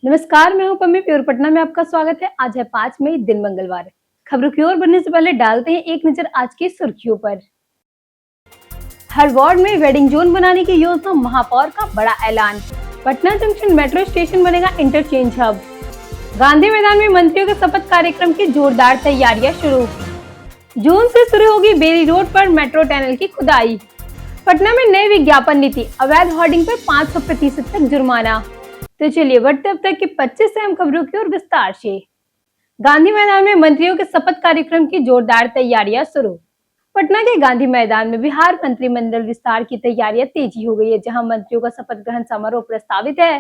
नमस्कार, मैं हूं पम्मी प्योर पटना में आपका स्वागत है। आज है 5 मई, दिन मंगलवार। खबरों की ओर बढ़ने से पहले डालते हैं एक नजर आज की सुर्खियों पर। हर वार्ड में वेडिंग जोन बनाने की योजना, महापौर का बड़ा ऐलान। पटना जंक्शन मेट्रो स्टेशन बनेगा इंटरचेंज हब। गांधी मैदान में मंत्रियों के शपथ कार्यक्रम की जोरदार तैयारियां शुरू। जून से शुरू होगी बेरी रोड पर मेट्रो टनल की खुदाई। पटना में नई विज्ञापन नीति, अवैध होर्डिंग पर 500% तक जुर्माना। तो चलिए बढ़ते अब तक की 25 अहम खबरों की ओर विस्तार से। गांधी मैदान में मंत्रियों के शपथ कार्यक्रम की जोरदार तैयारियां शुरू। पटना के गांधी मैदान में बिहार मंत्रिमंडल विस्तार की तैयारियां तेजी हो गई है, जहां मंत्रियों का शपथ ग्रहण समारोह प्रस्तावित है।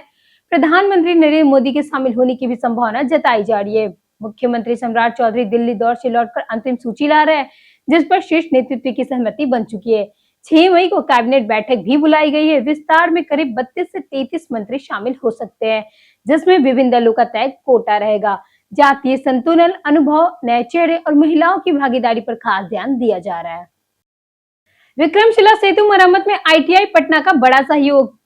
प्रधानमंत्री नरेंद्र मोदी के शामिल होने की भी संभावना जताई जा रही है। मुख्यमंत्री सम्राट चौधरी दिल्ली दौरे से लौटकर अंतिम सूची ला रहे हैं, जिस पर शीर्ष नेतृत्व की सहमति बन चुकी है। 6 मई को कैबिनेट बैठक भी बुलाई गई है। विस्तार में करीब 32 से 33 मंत्री शामिल हो सकते हैं, जिसमें विभिन्न दलों का तय कोटा रहेगा। जातीय संतुलन, अनुभव, नए चेहरे और महिलाओं की भागीदारी पर खास ध्यान दिया जा रहा है। विक्रमशिला सेतु मरम्मत में आईटीआई पटना का बड़ा सहयोग।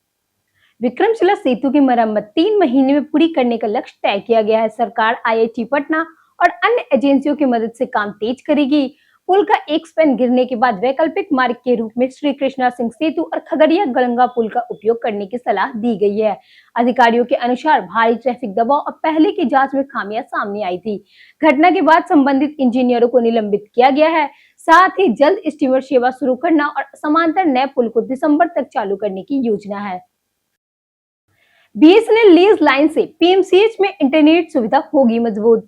विक्रमशिला सेतु की मरम्मत 3 महीने में पूरी करने का लक्ष्य तय किया गया है। सरकार आईआईटी पटना और अन्य एजेंसियों की मदद से काम तेज करेगी। पुल का एक स्पैन गिरने के बाद वैकल्पिक मार्ग के रूप में श्री कृष्णा सिंह सेतु और खगड़िया गंगा पुल का उपयोग करने की सलाह दी गई है। अधिकारियों के अनुसार भारी ट्रैफिक दबाव और पहले की जांच में खामियां सामने आई थी। घटना के बाद संबंधित इंजीनियरों को निलंबित किया गया है। साथ ही जल्द स्टीमर सेवा शुरू करना और समांतर नए पुल को दिसंबर तक चालू करने की योजना है। बीएसएनएल लीज लाइन से पीएमसीएच में इंटरनेट सुविधा होगी मजबूत।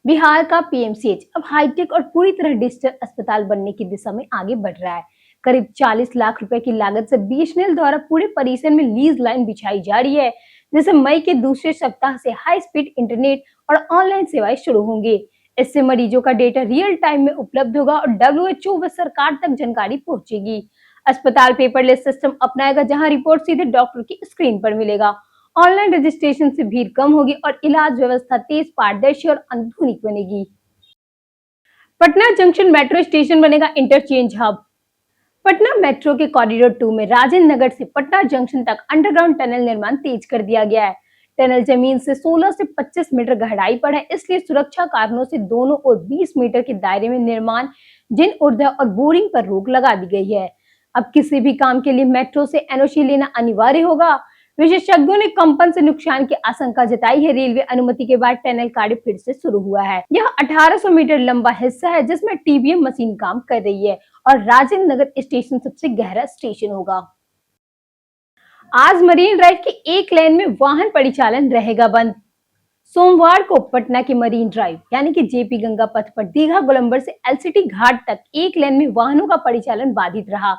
बिहार का पीएमसीएच अब हाईटेक और पूरी तरह डिजिटल अस्पताल बनने की दिशा में आगे बढ़ रहा है। करीब 40 लाख रुपए की लागत से बीएसएनएल द्वारा पूरे परिसर में लीज लाइन बिछाई जा रही है, जिससे मई के दूसरे सप्ताह से हाई स्पीड इंटरनेट और ऑनलाइन सेवाएं शुरू होंगी। इससे मरीजों का डेटा रियल टाइम में उपलब्ध होगा और डब्ल्यूएचओ व सरकार तक जानकारी पहुंचेगी। अस्पताल पेपरलेस सिस्टम अपनाएगा, जहां रिपोर्ट सीधे डॉक्टर की स्क्रीन पर मिलेगा। ऑनलाइन रजिस्ट्रेशन से भीड़ कम होगी और इलाज व्यवस्था तेज, पारदर्शी और आधुनिक बनेगी। पटना जंक्शन मेट्रो स्टेशन बनेगा इंटरचेंज हब। पटना मेट्रो के कॉरिडोर 2 में राजेंद्र नगर से पटना जंक्शन तक अंडरग्राउंड टनल निर्माण तेज कर दिया गया है। टनल जमीन से 16 से 25 मीटर गहराई पर है, इसलिए सुरक्षा कारणों से दोनों ओर 20 मीटर के दायरे में निर्माण, जिन ऊर्ध्वा और बोरिंग पर रोक लगा दी गई है। अब किसी भी काम के लिए मेट्रो से एनओसी लेना अनिवार्य होगा। विशेषज्ञों ने कंपन से नुकसान की आशंका जताई है। रेलवे अनुमति के बाद टनल कार्य फिर से शुरू हुआ है। यह 1800 मीटर लंबा हिस्सा है, जिसमें टीबीएम मशीन काम कर रही है और राजेंद्र नगर स्टेशन सबसे गहरा स्टेशन होगा। आज मरीन ड्राइव की एक लेन में वाहन परिचालन रहेगा बंद। सोमवार को पटना के मरीन ड्राइव यानी कि जेपी गंगा पथ पर दीघा गोलंबर से एलसीटी घाट तक एक लेन में वाहनों का परिचालन बाधित रहा।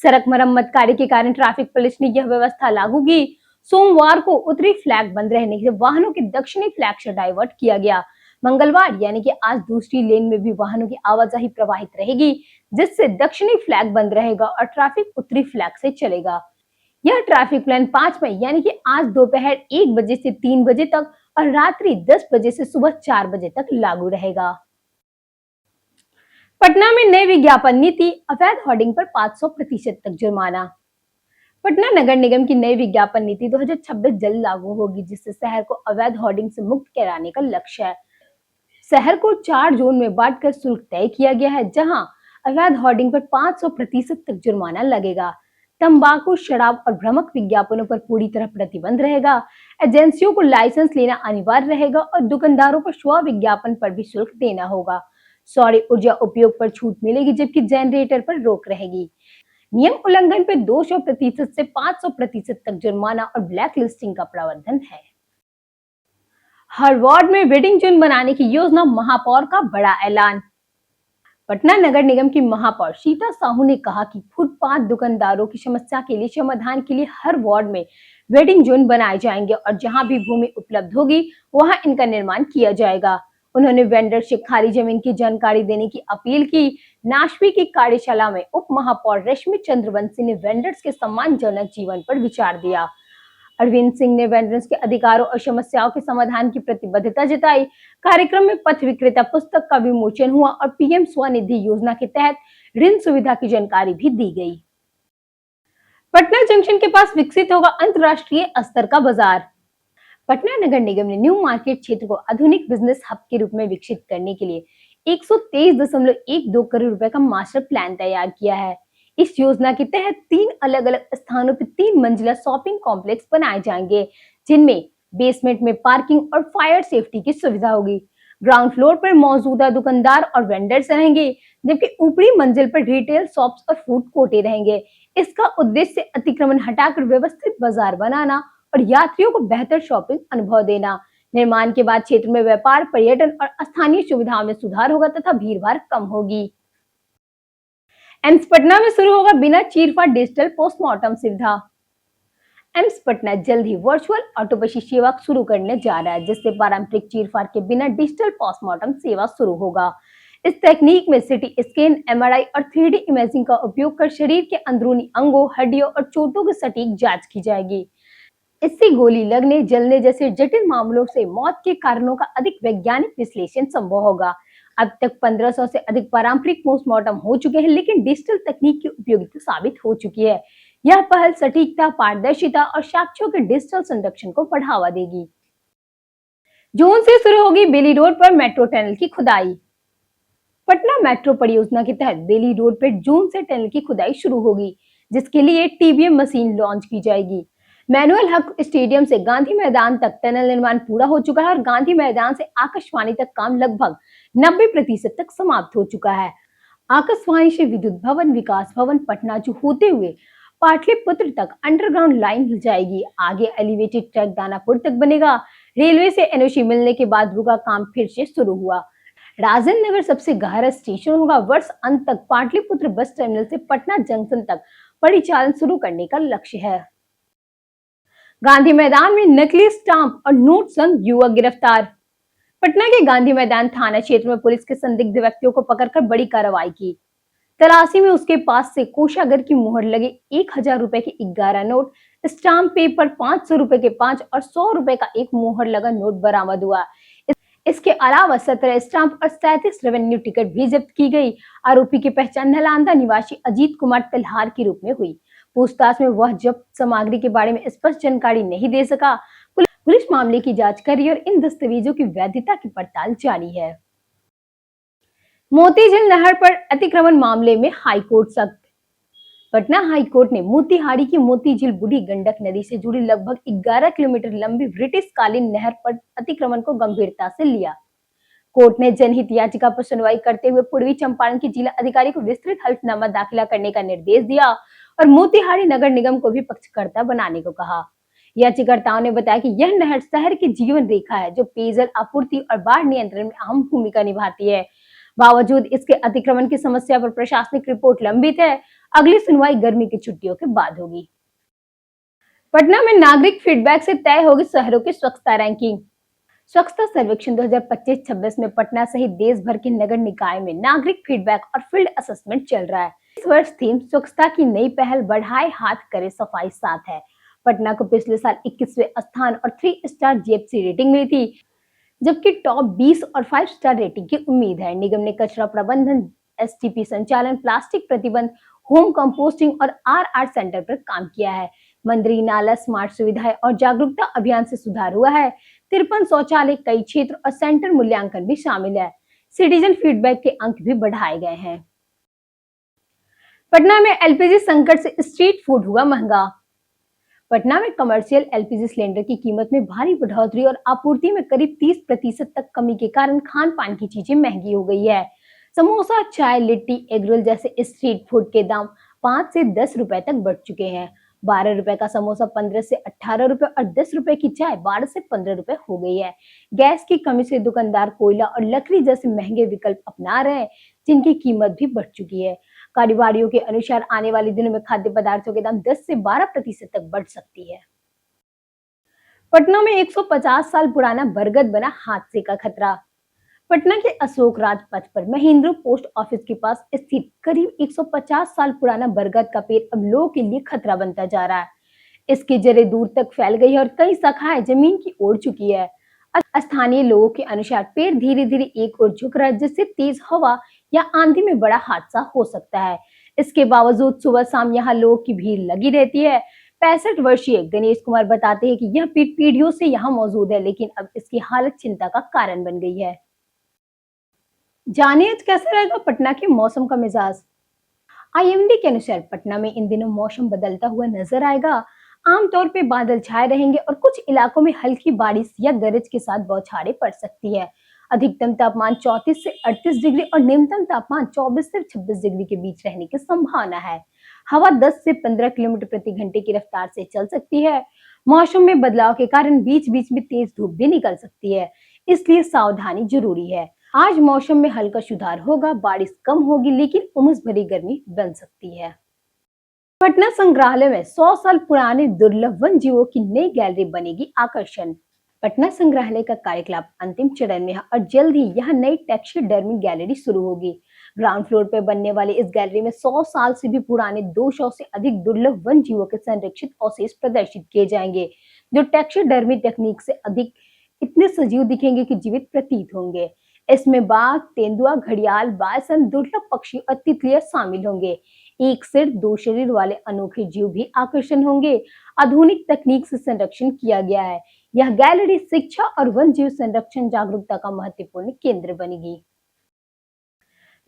सड़क मरम्मत कार्य के कारण ट्रैफिक पुलिस ने यह व्यवस्था लागू की। सोमवार को उत्तरी फ्लैग बंद रहने से वाहनों के दक्षिणी फ्लैग से डाइवर्ट किया गया। मंगलवार यानी कि आज दूसरी लेन में भी वाहनों की आवाजाही प्रवाहित रहेगी, जिससे दक्षिणी फ्लैग बंद रहेगा और ट्रैफिक उत्तरी फ्लैग से चलेगा। यह ट्रैफिक प्लान 5 मई यानी कि आज दोपहर 1 बजे से 3 बजे तक और रात्रि 10 बजे से सुबह 4 बजे तक लागू रहेगा। पटना में नई विज्ञापन नीति, अवैध होर्डिंग पर 500% तक जुर्माना। पटना नगर निगम की नई विज्ञापन नीति 2026 जल्द लागू होगी, जिससे शहर को अवैध होर्डिंग से मुक्त कराने का लक्ष्य है। शहर को 4 जोन में बांटकर शुल्क तय किया गया है, जहां अवैध होर्डिंग पर 500% तक जुर्माना लगेगा। तंबाकू, शराब और भ्रामक विज्ञापनों पर पूरी तरह प्रतिबंध रहेगा। एजेंसियों को लाइसेंस लेना अनिवार्य रहेगा और दुकानदारों को स्व विज्ञापन पर भी शुल्क देना होगा। सौर ऊर्जा उपयोग पर छूट मिलेगी, जबकि जनरेटर पर रोक रहेगी। नियम उल्लंघन पे 200% से 500% तक जुर्माना और ब्लैक लिस्टिंग का प्रावधान है। हर वार्ड में वेडिंग जोन बनाने की योजना, महापौर का बड़ा ऐलान। पटना नगर निगम की महापौर सीता साहू ने कहा कि फुटपाथ दुकानदारों की समस्या के लिए समाधान के लिए हर वार्ड में वेडिंग जोन बनाए जाएंगे और जहां भी भूमि उपलब्ध होगी वहां इनका निर्माण किया जाएगा। उन्होंने वेंडर से खाली जमीन की जानकारी देने की अपील की। नाशवी की कार्यशाला में उप महापौर रश्मि चंद्रवंशी ने वेंडर्स के सम्मानजनक जीवन पर विचार दिया। अरविंद सिंह ने वेंडर्स के अधिकारों और समस्याओं के समाधान की प्रतिबद्धता जताई। कार्यक्रम में पथ विक्रेता पुस्तक का विमोचन हुआ और पीएम स्वनिधि योजना के तहत ऋण सुविधा की जानकारी भी दी गई। पटना जंक्शन के पास विकसित होगा अंतरराष्ट्रीय स्तर का बाजार। पटना नगर निगम ने न्यू मार्केट क्षेत्र को आधुनिक बिजनेस हब के रूप में विकसित करने के लिए 123.12 करोड़ रुपए का मास्टर प्लान तैयार किया है। इस योजना के तहत 3 अलग-अलग स्थानों पर 3 मंजिला शॉपिंग कॉम्प्लेक्स बनाए जाएंगे, जिनमें बेसमेंट में पार्किंग और फायर सेफ्टी की सुविधा होगी। ग्राउंड फ्लोर पर मौजूदा दुकानदार और वेंडर्स रहेंगे, जबकि ऊपरी मंजिल पर रिटेल शॉप्स और फूड कोर्टे रहेंगे। इसका उद्देश्य अतिक्रमण हटाकर व्यवस्थित बाजार बनाना और यात्रियों को बेहतर शॉपिंग अनुभव देना। निर्माण के बाद क्षेत्र में व्यापार, पर्यटन और स्थानीय सुविधाओं में सुधार होगा तथा भीड़-भाड़ कम होगी। एम्स पटना में शुरू होगा बिना चीरफाड़ डिजिटल पोस्टमार्टम सुविधा। एम्स पटना जल्द ही वर्चुअल ऑटोपसी सेवा शुरू करने जा रहा है, जिससे पारंपरिक चीरफाड़ के बिना डिजिटल पोस्टमार्टम सेवा शुरू होगा। इस तकनीक में सिटी स्कैन, एमआरआई और 3D इमेजिंग का उपयोग कर शरीर के अंदरूनी अंगों, हड्डियों और चोटों की सटीक जांच की जाएगी। इससे गोली लगने, जलने जैसे जटिल मामलों से मौत के कारणों का अधिक वैज्ञानिक विश्लेषण संभव होगा। अब तक 1500 से अधिक पारंपरिक पोस्टमार्टम हो चुके हैं, लेकिन डिजिटल तकनीक की उपयोगिता साबित हो चुकी है। यह पहल सटीकता, पारदर्शिता और साक्ष्यों के डिजिटल संरक्षण को बढ़ावा देगी। जून से शुरू होगी बेली रोड पर मेट्रो टनल की खुदाई। पटना मेट्रो परियोजना के तहत बेली रोड पर जून से टनल की खुदाई शुरू होगी, जिसके लिए टीबीएम मशीन लॉन्च की जाएगी। मैनुअल हक स्टेडियम से गांधी मैदान तक टनल निर्माण पूरा हो चुका है और गांधी मैदान से आकाशवाणी तक काम लगभग 90% तक समाप्त हो चुका है। आकाशवाणी से विद्युत भवन, विकास भवन, पटनाचू होते हुए पाटलिपुत्र तक अंडरग्राउंड लाइन जाएगी। आगे एलिवेटेड ट्रैक दानापुर तक बनेगा। रेलवे से एनओसी मिलने के बाद रुका काम फिर से शुरू हुआ। राजेंद्र नगर सबसे गहरा स्टेशन होगा। वर्ष अंत तक पाटलिपुत्र बस टर्मिनल से पटना जंक्शन तक परिचालन शुरू करने का लक्ष्य है। गांधी मैदान में नकली स्टाम्प और नोट संग युवक गिरफ्तार। पटना के गांधी मैदान थाना क्षेत्र में पुलिस के संदिग्ध व्यक्तियों को पकड़कर बड़ी कार्रवाई की। तलाशी में उसके पास से कोषागार की मुहर लगे 1000 रुपए के 11 नोट, स्टाम्प पेपर 500 रुपए के 5 और 100 रुपए का एक मुहर लगा नोट बरामद हुआ। इसके अलावा 17 स्टाम्प और 37 रेवेन्यू टिकट भी जब्त की गई। आरोपी की पहचान नालंदा निवासी अजीत कुमार तलहार के रूप में हुई। पूछताछ में वह जब्त सामग्री के बारे में स्पष्ट जानकारी नहीं दे सका। पुलिस मामले की जांच कर रही है और इन दस्तावेजों की वैधता की पड़ताल जारी है। मोतीझील नहर पर अतिक्रमण मामले में हाईकोर्ट सख्त। पटना हाईकोर्ट ने मोतिहारी की मोतीझील बूढ़ी गंडक नदी से जुड़ी लगभग 11 किलोमीटर लंबी ब्रिटिश कालीन नहर पर अतिक्रमण को गंभीरता से लिया। कोर्ट ने जनहित याचिका पर सुनवाई करते हुए पूर्वी चंपारण के जिला अधिकारी को विस्तृत हल्फनामा दाखिल करने का निर्देश दिया और मोतिहारी नगर निगम को भी पक्षकर्ता बनाने को कहा। याचिकाकर्ताओं ने बताया कि यह नहर शहर की जीवन रेखा है, जो पेयजल आपूर्ति और बाढ़ नियंत्रण में अहम भूमिका निभाती है। बावजूद इसके अतिक्रमण की समस्या पर प्रशासनिक रिपोर्ट लंबित है। अगली सुनवाई गर्मी की छुट्टियों के बाद होगी। पटना में नागरिक फीडबैक से तय होगी शहरों की स्वच्छता रैंकिंग। स्वच्छता सर्वेक्षण 2025-26 में पटना सहित देश भर के नगर निकाय में नागरिक फीडबैक और फील्ड असेसमेंट चल रहा है। इस वर्ष थीम स्वच्छता की नई पहल बढ़ाए हाथ करे सफाई साथ है। पटना को पिछले साल 21वें स्थान और 3 स्टार जीएफसी रेटिंग मिली थी, जबकि टॉप 20 और 5 स्टार रेटिंग की उम्मीद है। निगम ने कचरा प्रबंधन, एसटीपी संचालन, प्लास्टिक प्रतिबंध, होम कंपोस्टिंग और आरआर सेंटर पर काम किया है। मंदिर, नाला, स्मार्ट सुविधाएं और जागरूकता अभियान से सुधार हुआ है। 53 शौचालय, कई क्षेत्र और सेंटर मूल्यांकन भी शामिल है। सिटीजन फीडबैक के अंक भी बढ़ाए गए हैं। पटना में एलपीजी संकट से स्ट्रीट फूड हुआ महंगा। पटना में कमर्शियल एलपीजी सिलेंडर की कीमत में भारी बढ़ोतरी और आपूर्ति में करीब 30% तक कमी के कारण खान पान की चीजें महंगी हो गई है। समोसा, चाय, लिट्टी, एग रोल जैसे स्ट्रीट फूड के दाम 5 से 10 रुपए तक बढ़ चुके हैं। 12 रुपए का समोसा 15 से 18 रुपए और 10 रुपए की चाय 12 से 15 रुपए हो गई है। गैस की कमी से दुकानदार कोयला और लकड़ी जैसे महंगे विकल्प अपना रहे हैं, जिनकी कीमत भी बढ़ चुकी है। कारोबारियों के अनुसार आने वाले दिनों में खाद्य पदार्थों के दाम 10 से 12% तक बढ़ सकती है। पटना में 150 साल पुराना बरगद बना हादसे का खतरा। पटना के अशोक राजपथ पर महेंद्र पोस्ट ऑफिस के पास स्थित करीब 150 साल पुराना बरगद का पेड़ अब लोगों के लिए खतरा बनता जा रहा है। इसकी जड़ें दूर तक फैल गई है और कई शाखाएं जमीन की ओर चुकी है। स्थानीय लोगों के अनुसार पेड़ धीरे धीरे एक ओर झुक रहा है, जिससे तेज हवा या आंधी में बड़ा हादसा हो सकता है। इसके बावजूद सुबह शाम यहाँ लोगों की भीड़ लगी रहती है। 65 वर्षीय गणेश कुमार बताते हैं कि यह पीठ पीढ़ियों से यहाँ मौजूद है, लेकिन अब इसकी हालत चिंता का कारण बन गई है। जानिए आज कैसा रहेगा पटना के मौसम का मिजाज। आईएमडी के अनुसार पटना में इन दिनों मौसम बदलता हुआ नजर आएगा। आमतौर पे बादल छाए रहेंगे और कुछ इलाकों में हल्की बारिश या गरज के साथ बौछारें पड़ सकती है। अधिकतम तापमान 34 से 38 डिग्री और न्यूनतम तापमान 24 से 26 डिग्री के बीच रहने की संभावना है। हवा 10 से 15 किलोमीटर प्रति घंटे की रफ्तार से चल सकती है। मौसम में बदलाव के कारण बीच बीच में तेज धूप भी निकल सकती है, इसलिए सावधानी जरूरी है। आज मौसम में हल्का सुधार होगा, बारिश कम होगी, लेकिन उमस भरी गर्मी बन सकती है। पटना संग्रहालय में 100 साल पुराने दुर्लभ वन जीवों की नई गैलरी बनेगी आकर्षण। पटना संग्रहालय का कार्यकलाप अंतिम चरण में है और जल्द ही यहाँ नई टैक्सीडर्मी गैलरी शुरू होगी। ग्राउंड फ्लोर पर बनने वाली इस गैलरी में 100 साल से भी पुराने 200 से अधिक दुर्लभ वन जीवों के संरक्षित अवशेष प्रदर्शित किए जाएंगे, जो टैक्सीडर्मी टेक्निक से अधिक इतने सजीव दिखेंगे कि जीवित प्रतीत होंगे। इसमें बाघ, तेंदुआ, घड़ियाल, बायसन, दुर्लभ पक्षी और तितलियां शामिल होंगे। एक सिर दो शरीर वाले अनोखे जीव भी आकर्षण होंगे। आधुनिक तकनीक से संरक्षण किया गया है। यह गैलरी शिक्षा और वन जीव संरक्षण जागरूकता का महत्वपूर्ण केंद्र बनेगी।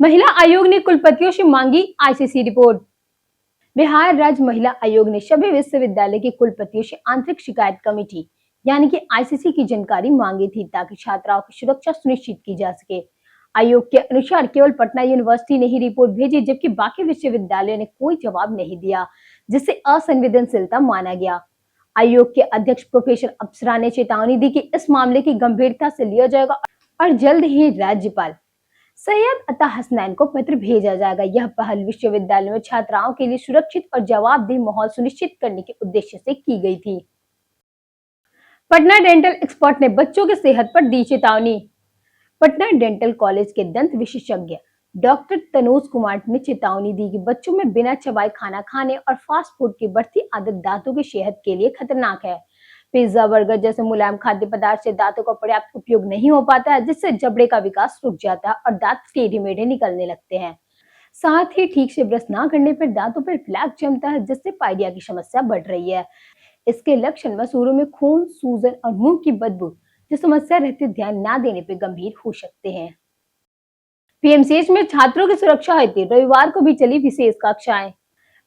महिला आयोग ने कुलपतियों से मांगी आईसीसी रिपोर्ट। बिहार राज्य महिला आयोग ने सभी विश्वविद्यालय के कुलपतियों से आंतरिक शिकायत कमेटी यानी कि आईसीसी की जानकारी मांगी थी, ताकि छात्राओं की सुरक्षा सुनिश्चित की जा सके। आयोग के अनुसार केवल पटना यूनिवर्सिटी ने ही रिपोर्ट भेजी, जबकि बाकी विश्वविद्यालयों ने कोई जवाब नहीं दिया, जिसे असंवेदनशीलता माना गया। आयोग के अध्यक्ष प्रोफेसर अप्सरा ने चेतावनी दी कि इस मामले की गंभीरता से लिया जाएगा और जल्द ही राज्यपाल सैयद अता हसनैन को पत्र भेजा जाएगा। यह पहल विश्वविद्यालय में छात्राओं के लिए सुरक्षित और जवाबदेह माहौल सुनिश्चित करने के उद्देश्य से की गई थी। पटना डेंटल एक्सपर्ट ने बच्चों की सेहत पर दी चेतावनी। पटना डेंटल कॉलेज के दंत विशेषज्ञ डॉक्टर तनोज कुमार ने चेतावनी दी कि बच्चों में बिना चबाए खाना खाने और फास्ट फूड की बढ़ती आदत दांतों की सेहत के लिए खतरनाक है। पिज्जा, बर्गर जैसे मुलायम खाद्य पदार्थ से दांतों का पर्याप्त उपयोग नहीं हो पाता है, जिससे जबड़े का विकास रुक जाता है और दांत टेढ़े मेढ़े निकलने लगते हैं। साथ ही ठीक से ब्रश ना करने पर दांतों पर प्लैक जमता है, जिससे पाइडिया की समस्या बढ़ रही है। इसके लक्षण मसूड़ों में खून, सूजन और मुंह की बदबू जो समस्या रहती ध्यान न देने पर गंभीर हो सकते हैं। पीएमसीएच में छात्रों की सुरक्षा हेतु रविवार को भी चली विशेष कक्षाएं।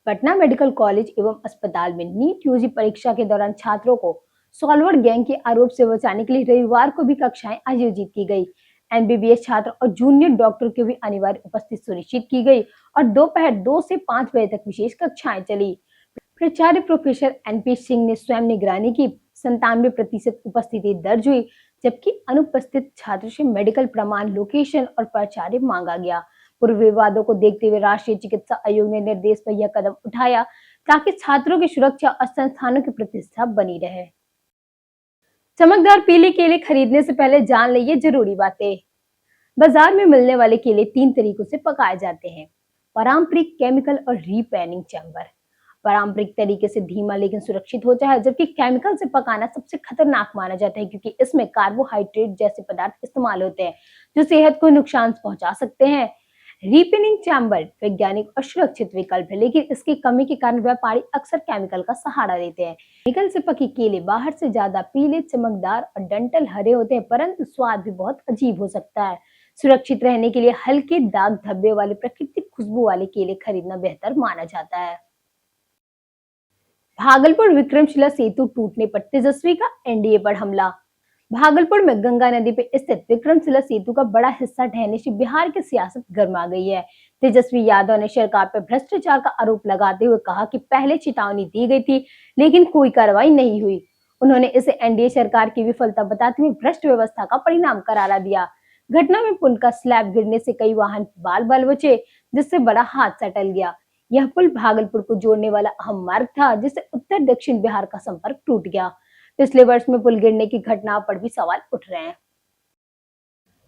पटना मेडिकल कॉलेज एवं अस्पताल में नीट यूजी परीक्षा के दौरान छात्रों को सॉल्वर गैंग के आरोप से बचाने के लिए रविवार को भी कक्षाएं आयोजित की गई। एमबीबीएस छात्र और जूनियर डॉक्टर की भी अनिवार्य उपस्थिति सुनिश्चित की गई और दोपहर 2 से 5 बजे तक विशेष कक्षाएं चली। प्राचार्य प्रोफेसर एनपी सिंह ने स्वयं निगरानी की। 97% उपस्थिति दर्ज हुई, जबकि अनुपस्थित छात्र से मेडिकल प्रमाण, लोकेशन और प्राचार्य मांगा गया। पूर्व विवादों को देखते हुए राष्ट्रीय चिकित्सा आयोग ने निर्देश पर यह कदम उठाया, ताकि छात्रों की सुरक्षा और संस्थानों की प्रतिष्ठा बनी रहे। चमकदार पीले केले खरीदने से पहले जान लीजिए जरूरी बातें। बाजार में मिलने वाले केले 3 तरीकों से पकाए जाते हैं: पारंपरिक, केमिकल और रीपैनिंग चैम्बर। पारंपरिक तरीके से धीमा लेकिन सुरक्षित होता है, जबकि केमिकल से पकाना सबसे खतरनाक माना जाता है, क्योंकि इसमें कार्बोहाइड्रेट जैसे पदार्थ इस्तेमाल होते हैं जो सेहत को नुकसान पहुंचा सकते हैं। रीपेनिंग चैम्बर वैज्ञानिक और सुरक्षित विकल्प है, लेकिन इसकी कमी के कारण व्यापारी अक्सर केमिकल का सहारा लेते हैं। केमिकल से पके केले बाहर से ज्यादा पीले, चमकदार और डंठल हरे होते हैं, परंतु स्वाद भी बहुत अजीब हो सकता है। सुरक्षित रहने के लिए हल्के दाग धब्बे वाले प्राकृतिक खुशबू वाले केले खरीदना बेहतर माना जाता है। भागलपुर विक्रमशिला सेतु टूटने पर तेजस्वी का एनडीए पर हमला। भागलपुर में गंगा नदी पर स्थित विक्रमशिला सेतु का बड़ा हिस्सा ढहने से बिहार की सियासत गर्मा गई है। तेजस्वी यादव ने सरकार पर भ्रष्टाचार का आरोप लगाते हुए कहा कि पहले चेतावनी दी गई थी, लेकिन कोई कार्रवाई नहीं हुई। उन्होंने इसे एनडीए सरकार की विफलता बताते हुए भ्रष्ट व्यवस्था का परिणाम करारा दिया। घटना में पुल का स्लैब गिरने से कई वाहन बाल बाल बचे, जिससे बड़ा हादसा टल गया। यह पुल भागलपुर को जोड़ने वाला अहम मार्ग था, जिससे उत्तर दक्षिण बिहार का संपर्क टूट गया। पिछले वर्ष में पुल गिरने की घटना पर भी सवाल उठ रहे हैं।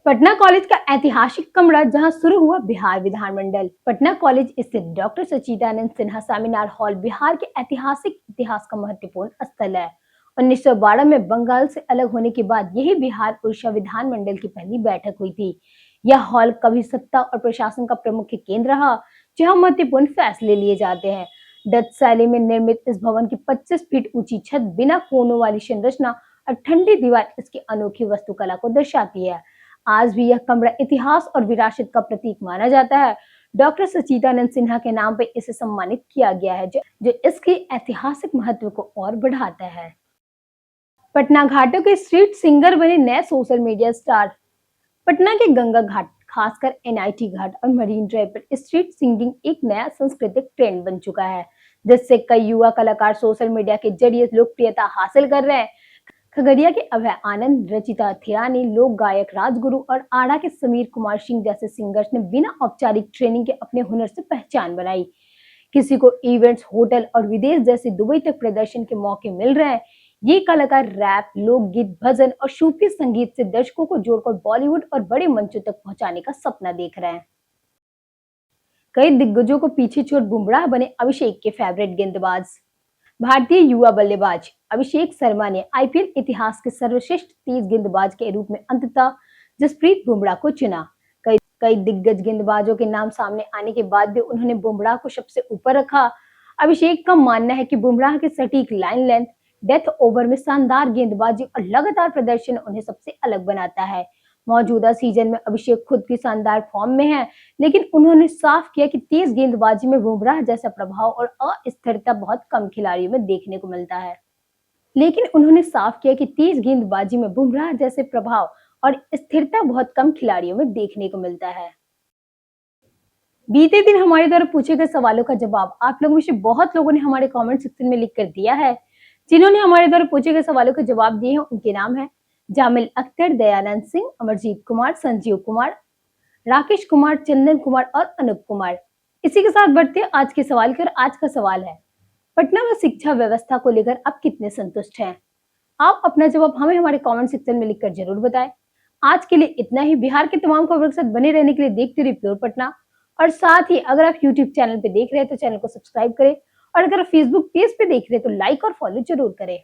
पटना कॉलेज का ऐतिहासिक कमरा जहां शुरू हुआ बिहार विधानमंडल। पटना कॉलेज स्थित डॉक्टर सच्चिदानंद सिन्हा सेमिनार हॉल बिहार के ऐतिहासिक इतिहास का महत्वपूर्ण स्थल है। 1912 में बंगाल से अलग होने के बाद यही बिहार उड़ीसा विधानमंडल की पहली बैठक हुई थी। यह हॉल कभी सत्ता और प्रशासन का प्रमुख केंद्र रहा, जहां महत्वपूर्ण फैसले लिए जाते हैं। डच शैली में निर्मित इस भवन की 25 फीट ऊंची छत, बिना कोनों वाली संरचना और ठंडी दीवार इसकी अनोखी वास्तुकला को दर्शाती है। आज भी यह कमरा इतिहास और विरासत का प्रतीक माना जाता है। डॉक्टर सच्चिदानंद सिन्हा के नाम पे इसे सम्मानित किया गया है, जो इसके ऐतिहासिक महत्व को और बढ़ाता है। पटना घाटों के स्ट्रीट सिंगर बने नए सोशल मीडिया स्टार। पटना के गंगा घाट, खासकर एनआईटी घाट और मरीन ड्राइव पर स्ट्रीट सिंगिंग एक नया सांस्कृतिक ट्रेंड बन चुका है, जिससे कई युवा कलाकार सोशल मीडिया के जरिए लोकप्रियता हासिल कर रहे हैं। खगड़िया के अभय आनंद, रचिता थिरानी, लोक गायक राजगुरु और आड़ा के समीर कुमार सिंह जैसे सिंगर्स ने बिना औपचारिक ट्रेनिंग के अपने हुनर से पहचान बनाई। किसी को इवेंट्स, होटल और विदेश जैसे दुबई तक प्रदर्शन के मौके मिल रहे हैं। ये कलाकार रैप, लोकगीत, भजन और सूफी संगीत से दर्शकों को जोड़कर बॉलीवुड और बड़े मंचों तक पहुंचाने का सपना देख रहे हैं। कई दिग्गजों को पीछे छोड़ बुमराह बने अभिषेक के फेवरेट गेंदबाज। भारतीय युवा बल्लेबाज अभिषेक शर्मा ने आईपीएल इतिहास के सर्वश्रेष्ठ तेज गेंदबाज के रूप में अंततः जसप्रीत बुमराह को चुना। कई दिग्गज गेंदबाजों के नाम सामने आने के बाद भी उन्होंने बुमराह को सबसे ऊपर रखा। अभिषेक का मानना है कि बुमराह के सटीक लाइन लेंथ, डेथ ओवर में शानदार गेंदबाजी और लगातार प्रदर्शन उन्हें सबसे अलग बनाता है। मौजूदा सीजन में अभिषेक खुद की शानदार फॉर्म में है, लेकिन उन्होंने साफ किया कि तेज गेंदबाजी में बुमराह जैसा प्रभाव और अस्थिरता बहुत कम खिलाड़ियों में देखने को मिलता है। लेकिन उन्होंने साफ किया कि तेज गेंदबाजी में बुमराह जैसे प्रभाव और स्थिरता बहुत कम खिलाड़ियों में देखने को मिलता है। बीते दिन हमारे द्वारा पूछे गए सवालों का जवाब आप लोगों में से बहुत लोगों ने हमारे कमेंट सेक्शन में लिख कर दिया है। जिन्होंने हमारे द्वारा पूछे गए सवालों के जवाब दिए हैं उनके नाम है जामिल अख्तर, दयानंद सिंह, अमरजीत कुमार, संजीव कुमार, राकेश कुमार, चंदन कुमार और अनूप कुमार। इसी के साथ बढ़ते हैं आज के सवाल की। आज का सवाल है, पटना में शिक्षा व्यवस्था को लेकर आप कितने संतुष्ट हैं? आप अपना जवाब हमें हमारे कमेंट सेक्शन में लिखकर जरूर बताएं। आज के लिए इतना ही। बिहार के तमाम खबरों के साथ बने रहने के लिए देखते रहिए प्योर पटना। और साथ ही अगर आप यूट्यूब चैनल पे देख रहे हैं तो चैनल को सब्सक्राइब करें, और अगर आप फेसबुक पेज पे देख रहे हैं तो लाइक और फॉलो जरूर करें।